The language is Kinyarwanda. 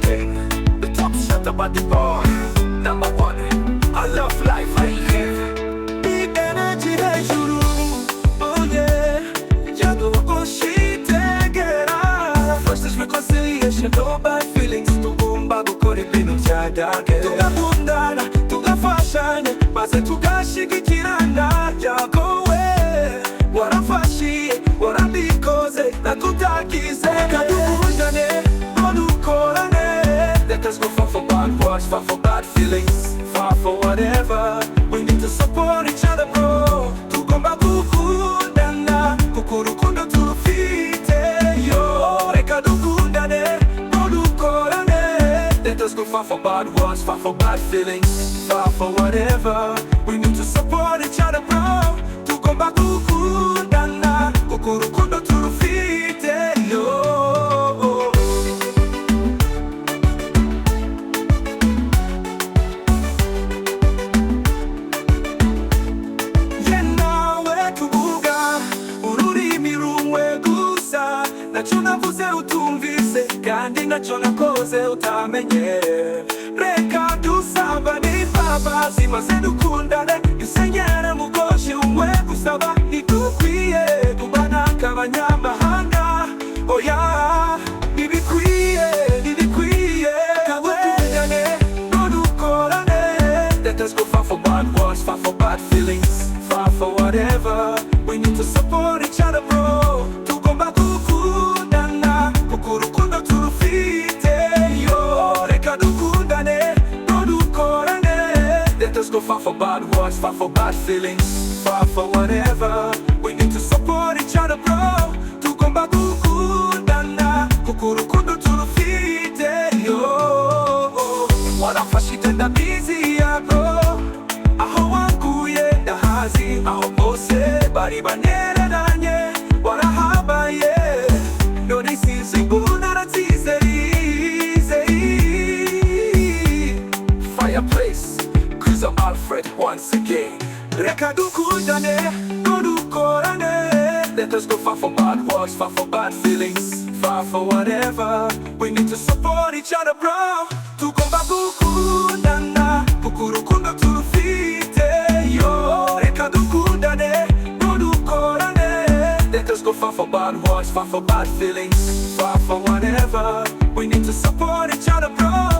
king, the top shot about the ball. Number one, I love life, I live. Big energy hejuru, oh yeah. Jago oshitegera. First is reconciliation, no bad feelings. Tugomba gukora ibintu byadage. Tugakundana, tugafashanya, maze tugashigikirana. Jago warafashiye, warabikoze, nakutagize. Kadukundane, kodukorane. Let us go far for bad words, far for bad feelings, far for whatever. We need to support each other, bro. Tugomba gukundana, kuko urukundo turufite, yo. Reka dukundane, kodukorane. Let us go far for bad words, far for bad feelings, far for whatever. We need to support each other, bro. Tugomba gukundana, kuko urukundo turufite, yo. Nacho navuze utumvise, kandi nacho nakoze utamenye. Reka dusabane imbabazi, maze dukundane. Dusenyere mugoshi umwe gusaba ntidukwiye kubana nk'abanyamahanga. Oya, ntibikwiye, ntibikwiye. Dukundane, dukorane. Let us go far for bad words, far for bad feelings, far for whatever. We need to support each other, bro. Tugomba gukundana, kuko urukundo turufite, yo. Reka dukundane, dukorane. Let us go far for bad words, far for bad feelings, far for whatever. We need to support each other, bro. Tugomba gukundana, kuko urukundo turufite, yo. Warafashije ndabizi yako, aho wankuye ndahazi, aho bose bari banereranye warahabaye. None isize imbunda narazizeye. Fireplace, Chris Alfred once again. Reka dukundane, dukorane. Let us go far for bad words, far for bad feelings, far for whatever. We need to support each other, bro. Tugomba gukundana, kuko urukundo turufite, yo. Reka dukundane, dukorane. Let us go far for bad words, far for bad feelings, far for whatever. We need to support each other, bro.